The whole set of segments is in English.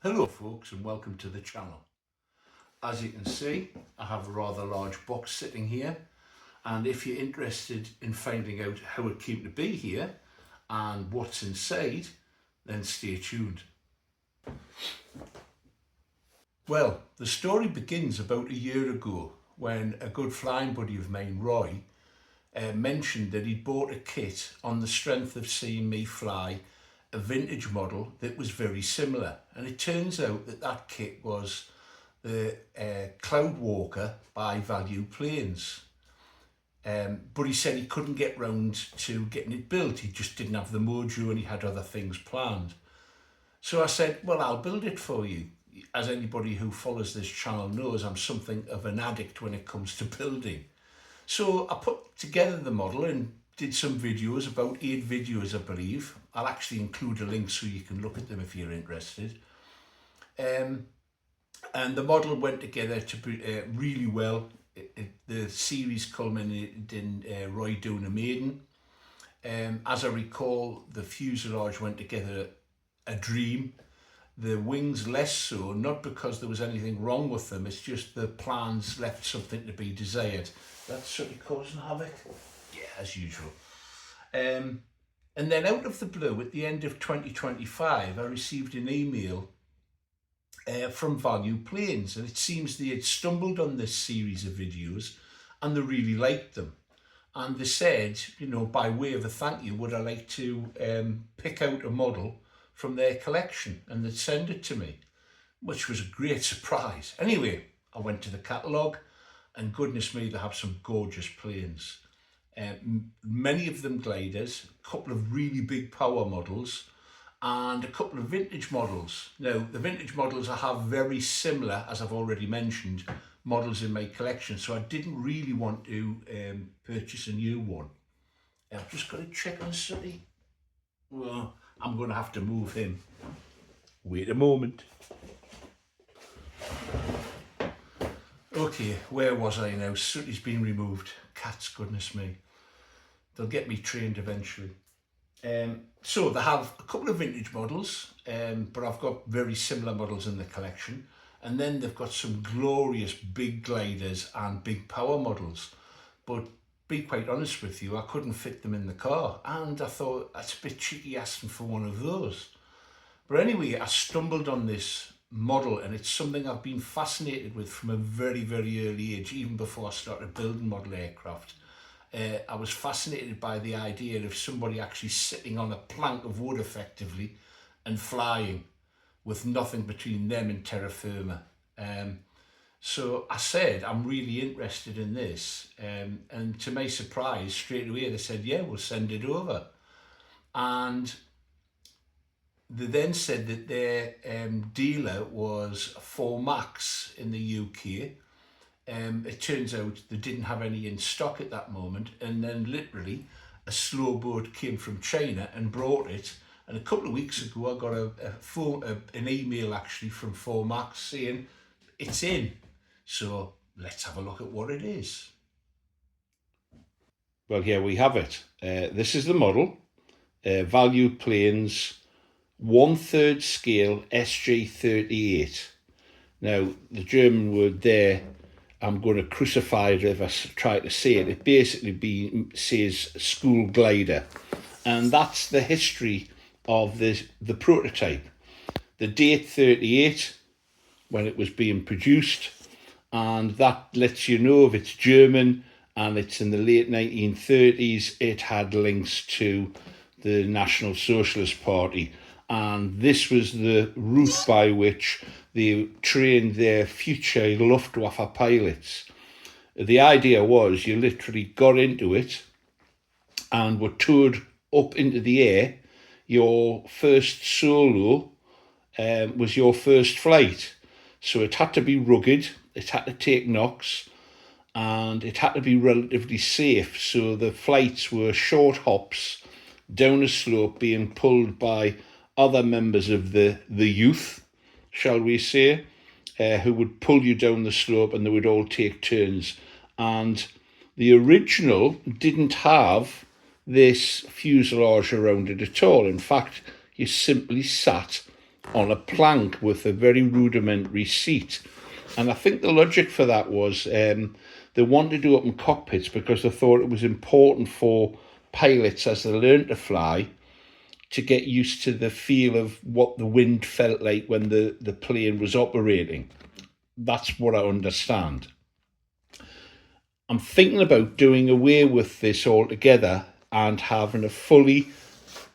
Hello folks and welcome to the channel. As you can see, I have a rather large box sitting here, and if you're interested in finding out how it came to be here and what's inside, then stay tuned. Well, the story begins about a year ago when a good flying buddy of mine, Roy, mentioned that he'd bought a kit on the strength of seeing me fly a vintage model that was very similar. And it turns out that that kit was the Cloud Walker by Value Planes. But he said he couldn't get round to getting it built. He just didn't have the mojo and he had other things planned. So I said, well, I'll build it for you. As anybody who follows this channel knows, I'm something of an addict when it comes to building. So I put together the model and did some videos, about 8 videos I believe. I'll actually include a link so you can look at them if you're interested. And the model went together to really well. The series culminated in Roy doing a maiden. As I recall, the fuselage went together a dream. The wings less so, not because there was anything wrong with them, it's just the plans left something to be desired. That's certainly causing havoc. Yeah, as usual. And then out of the blue, at the end of 2025, I received an email from Value Planes, and it seems they had stumbled on this series of videos and they really liked them. And they said, you know, by way of a thank you, would I like to pick out a model from their collection, and they'd send it to me, which was a great surprise. Anyway, I went to the catalogue, and goodness me, they have some gorgeous planes. Many of them gliders, a couple of really big power models, and a couple of vintage models. Now, the vintage models I have very similar, as I've already mentioned, models in my collection, so I didn't really want to purchase a new one. I've just got to check on Sonny. Well, I'm going to have to move him. Wait a moment. Okay, where was I now? Sooty's been removed. Cats, goodness me. They'll get me trained eventually. So they have a couple of vintage models, but I've got very similar models in the collection. And then they've got some glorious big gliders and big power models. But be quite honest with you, I couldn't fit them in the car, and I thought that's a bit cheeky asking for one of those. But anyway, I stumbled on this model, and it's something I've been fascinated with from a very, very early age, even before I started building model aircraft. I was fascinated by the idea of somebody actually sitting on a plank of wood effectively and flying with nothing between them and terra firma. So I said, I'm really interested in this. And to my surprise, straight away they said, yeah, we'll send it over. And they then said that their dealer was 4Max in the UK. It turns out they didn't have any in stock at that moment. And then literally a slow boat came from China and brought it. And a couple of weeks ago, I got an email actually from 4Max saying it's in. So let's have a look at what it is. Well, here we have it. This is the model, Value Planes 1/3 scale SG38. Now, the German word there, I'm going to crucify it if I try to say it. It basically says Schulgleiter. And that's the history of the prototype. The date 38, when it was being produced, and that lets you know if it's German and it's in the late 1930s. It had links to the National Socialist Party, and this was the route by which they trained their future Luftwaffe pilots. The idea was you literally got into it and were towed up into the air. Your first solo was your first flight. So it had to be rugged, it had to take knocks, and it had to be relatively safe. So the flights were short hops down a slope being pulled by other members of the youth, shall we say, who would pull you down the slope, and they would all take turns. And the original didn't have this fuselage around it at all. In fact, you simply sat on a plank with a very rudimentary seat. And I think the logic for that was they wanted to open cockpits because they thought it was important for pilots as they learn to fly to get used to the feel of what the wind felt like when the plane was operating. That's what I understand. I'm thinking about doing away with this altogether and having a fully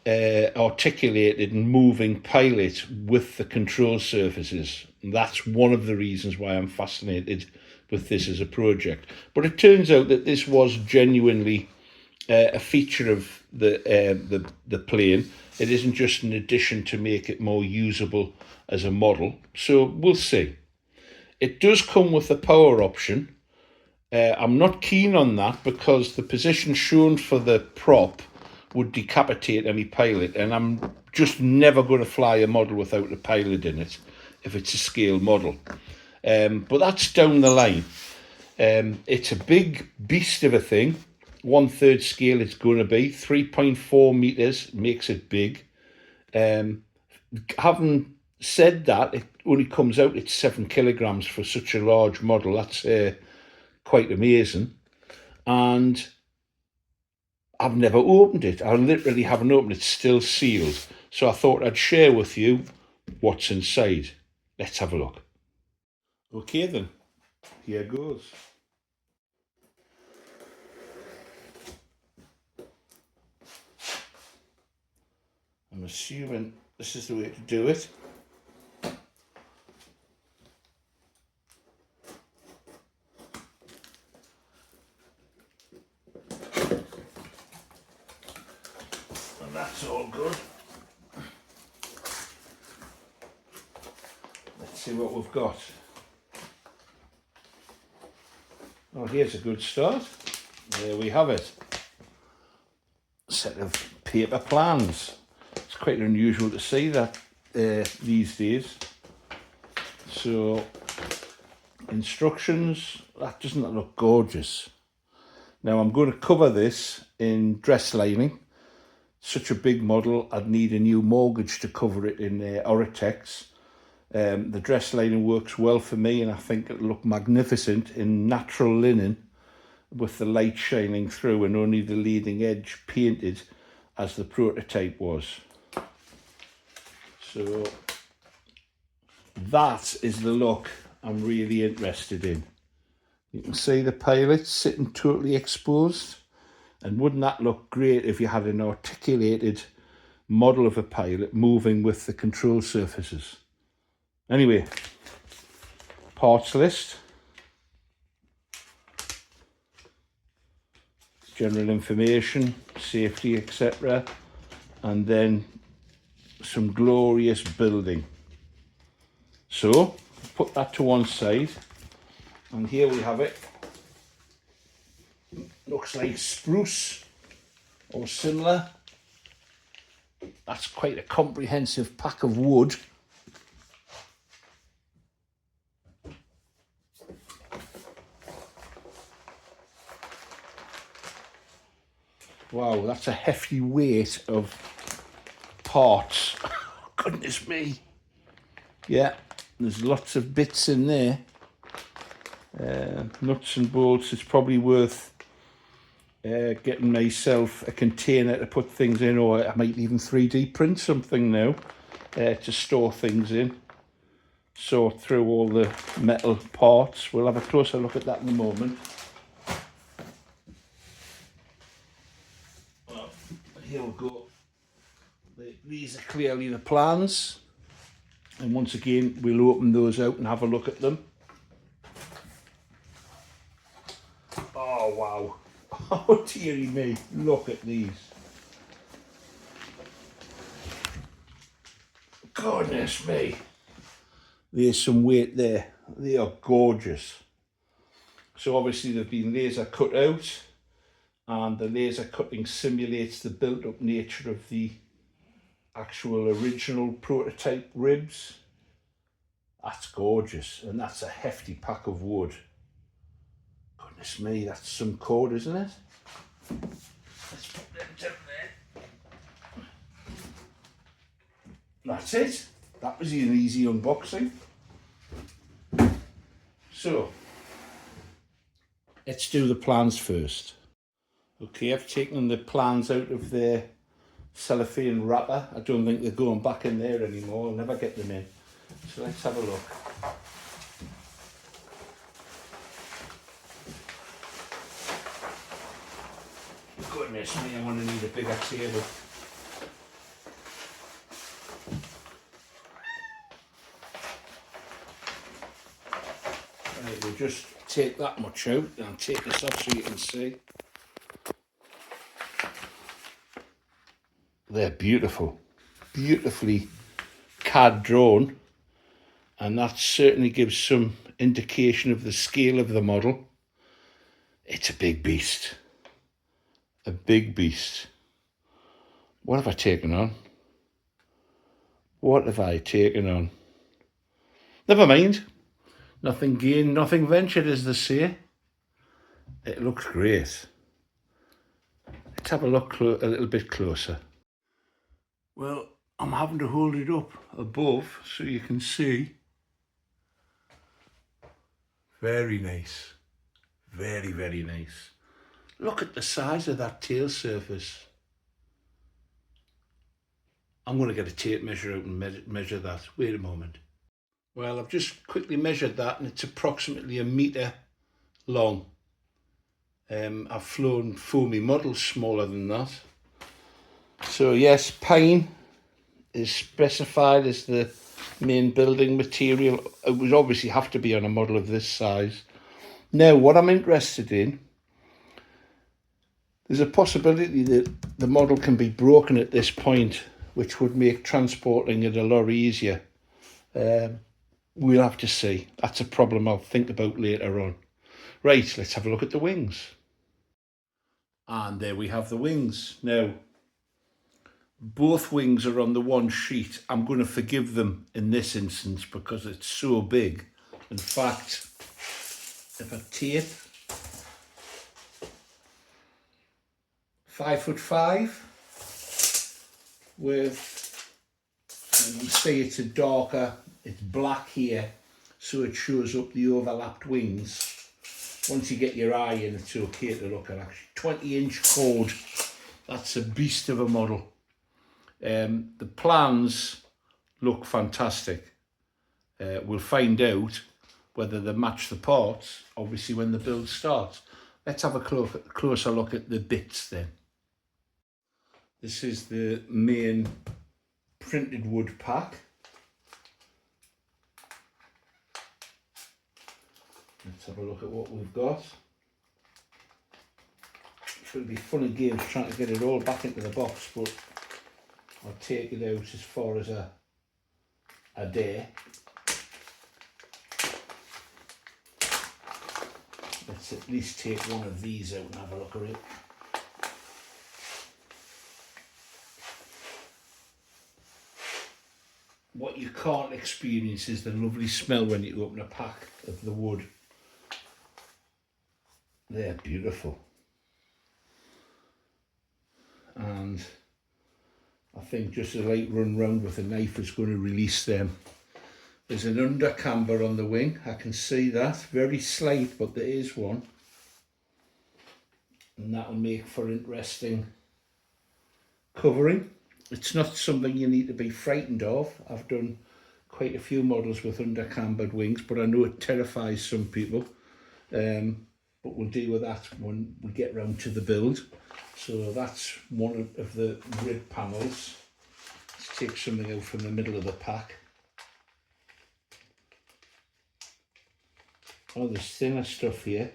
articulated and moving pilot with the control surfaces. And that's one of the reasons why I'm fascinated with this as a project. But it turns out that this was genuinely a feature of the plane. It isn't just an addition to make it more usable as a model. So we'll see. It does come with a power option. I'm not keen on that because the position shown for the prop would decapitate any pilot, and I'm just never going to fly a model without a pilot in it if it's a scale model. But that's down the line. It's a big beast of a thing. 1/3 scale it's going to be. 3.4 meters makes it big. Having said that, it only comes out at 7 kilograms for such a large model. That's quite amazing. And I've never opened it. I literally haven't opened it. It's still sealed. So I thought I'd share with you what's inside. Let's have a look. Okay then, here goes. I'm assuming this is the way to do it. And that's all good. Let's see what we've got. Oh, here's a good start. There we have it. A set of paper plans. It's quite unusual to see that these days. So, instructions. Doesn't that look gorgeous? Now I'm going to cover this in dress lining. Such a big model, I'd need a new mortgage to cover it in Oritex. The dress lining works well for me, and I think it'll look magnificent in natural linen with the light shining through and only the leading edge painted as the prototype was. So that is the look I'm really interested in. You can see the pilot sitting totally exposed, and wouldn't that look great if you had an articulated model of a pilot moving with the control surfaces. Anyway, parts list, general information, safety, etc. And then some glorious building. So, put that to one side. And here we have it. Looks like spruce or similar. That's quite a comprehensive pack of wood. Wow, that's a hefty weight of parts. Goodness me. Yeah, there's lots of bits in there. Nuts and bolts. It's probably worth getting myself a container to put things in, or I might even 3D print something now to store things in. Sort through all the metal parts. We'll have a closer look at that in a moment. Well, here we go. These are clearly the plans, and once again we'll open those out and have a look at them. Oh wow. Oh dearie me, look at these. Goodness me. There's some weight there. They are gorgeous. So obviously they've been laser cut out, and the laser cutting simulates the built up nature of the actual original prototype ribs. That's gorgeous, and that's a hefty pack of wood. Goodness me, that's some cord, isn't it? Let's put them down there. That's it. that was an easy unboxing. So, let's do the plans first. Okay, I've taken the plans out of their cellophane wrapper. I don't think they're going back in there anymore. I'll never get them in. So let's have a look. Goodness me, I'm going to need a bigger table. Right, we'll just take that much out and take this off so you can see. They're beautiful, beautifully CAD drawn, and that certainly gives some indication of the scale of the model. It's a big beast. A big beast. What have I taken on? What have I taken on? Never mind. Nothing gained, nothing ventured, as they say. It looks great. Let's have a look a little bit closer. Well, I'm having to hold it up above so you can see. Very nice. Very, very nice. Look at the size of that tail surface. I'm going to get a tape measure out and measure that. Wait a moment. Well, I've just quickly measured that and it's approximately 1 metre long. I've flown foamy models smaller than that. So yes, pine is specified as the main building material. It would obviously have to be on a model of this size. Now, what I'm interested in, there's a possibility that the model can be broken at this point, which would make transporting it a lot easier. We'll have to see. That's a problem I'll think about later on. Right, let's have a look at the wings. And there we have the wings. Now, both wings are on the one sheet. I'm going to forgive them in this instance because it's so big. In fact, if I tape 5'5" with, and you see it's a darker, it's black here, so it shows up the overlapped wings. Once you get your eye in, it's okay to look at. Actually, 20-inch chord. That's a beast of a model. The plans look fantastic. We'll find out whether they match the parts, obviously, when the build starts. Let's have a closer look at the bits then. This is the main printed wood pack. Let's have a look at what we've got. It's going to be fun and games trying to get it all back into the box, but I'll take it out as far as a dare. Let's at least take one of these out and have a look at it. What you can't experience is the lovely smell when you open a pack of the wood. They're beautiful. And I think just a light run round with a knife is going to release them. There's an under camber on the wing. I can see that. Very slight, but there is one. And that'll make for interesting covering. It's not something you need to be frightened of. I've done quite a few models with under cambered wings, but I know it terrifies some people. But we'll deal with that when we get round to the build. So that's one of the rib panels. Let's take something out from the middle of the pack. Oh, there's thinner stuff here.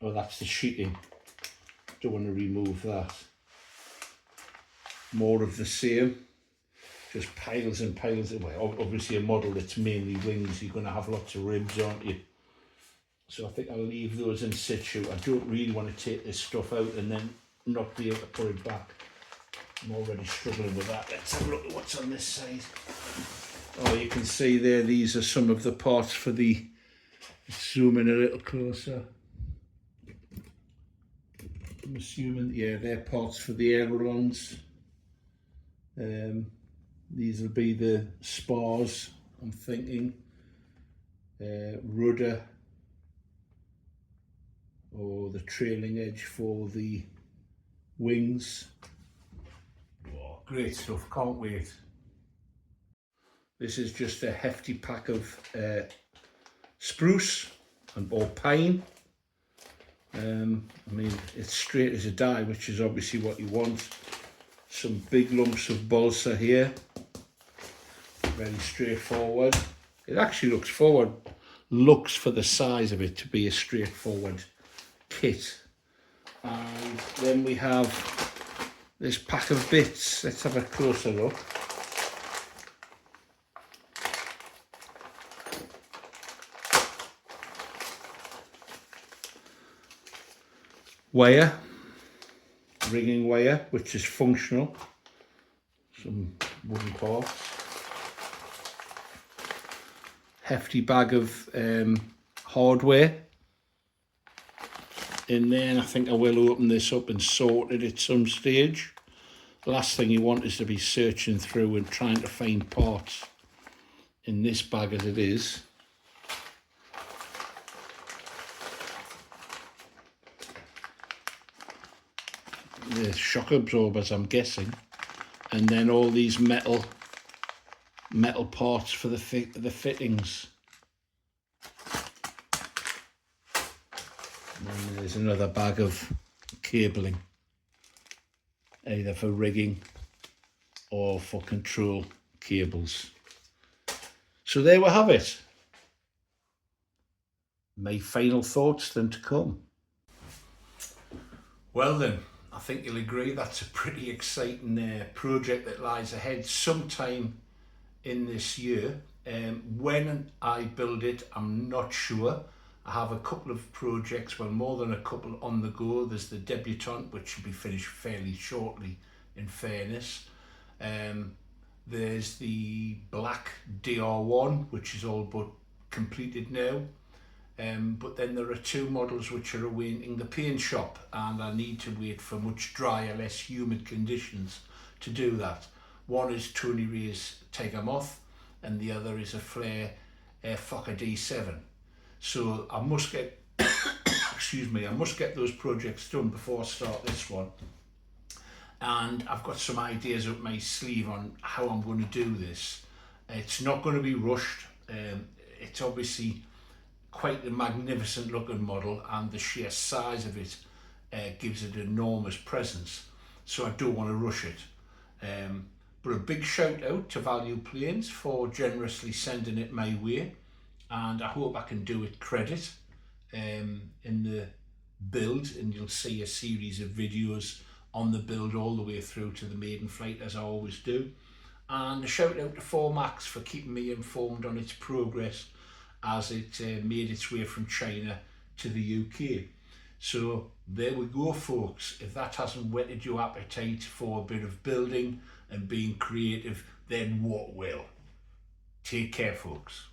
Oh, that's the sheeting. Don't want to remove that. More of the same. Just piles and piles. Well, obviously a model that's mainly wings, you're going to have lots of ribs, aren't you? So I think I'll leave those in situ. I don't really want to take this stuff out and then not be able to put it back. I'm already struggling with that. Let's have a look at what's on this side. Oh, you can see there, these are some of the parts for the, zoom in a little closer. I'm assuming, yeah, they're parts for the ailerons. These will be the spars, I'm thinking. Rudder or the trailing edge for the wings. Oh, great stuff, can't wait. This is just a hefty pack of spruce or pine. I mean, it's straight as a die, which is obviously what you want. Some big lumps of balsa here, very straightforward. It actually looks for the size of it to be a straightforward kit. And then we have this pack of bits. Let's have a closer look. Wire, rigging wire, which is functional. Some wooden parts. Hefty bag of hardware. In there, and I think I will open this up and sort it at some stage. The last thing you want is to be searching through and trying to find parts in this bag as it is. The shock absorbers, I'm guessing, and then all these metal parts for the fittings. And then there's another bag of cabling, either for rigging or for control cables. So there we have it. My final thoughts then to come. Well then, I think you'll agree that's a pretty exciting project that lies ahead sometime in this year. When I build it, I'm not sure. I have a couple of projects, well, more than a couple on the go. There's the debutante, which should be finished fairly shortly, in fairness. There's the black DR1, which is all but completed now. But then there are two models which are awaiting the paint shop, and I need to wait for much drier, less humid conditions to do that. One is Tony Ray's Tiger Moth, and the other is a Flare Fokker D7. So I must get, excuse me, I must get those projects done before I start this one. And I've got some ideas up my sleeve on how I'm going to do this. It's not going to be rushed. It's obviously quite a magnificent looking model, and the sheer size of it gives it enormous presence. So I don't want to rush it. But a big shout out to Value Planes for generously sending it my way, and I hope I can do it credit in the build, and you'll see a series of videos on the build all the way through to the maiden flight, as I always do. And a shout out to 4Max for keeping me informed on its progress as it made its way from China to the UK. So there we go, folks. If that hasn't whetted your appetite for a bit of building and being creative, then what will? Take care, folks.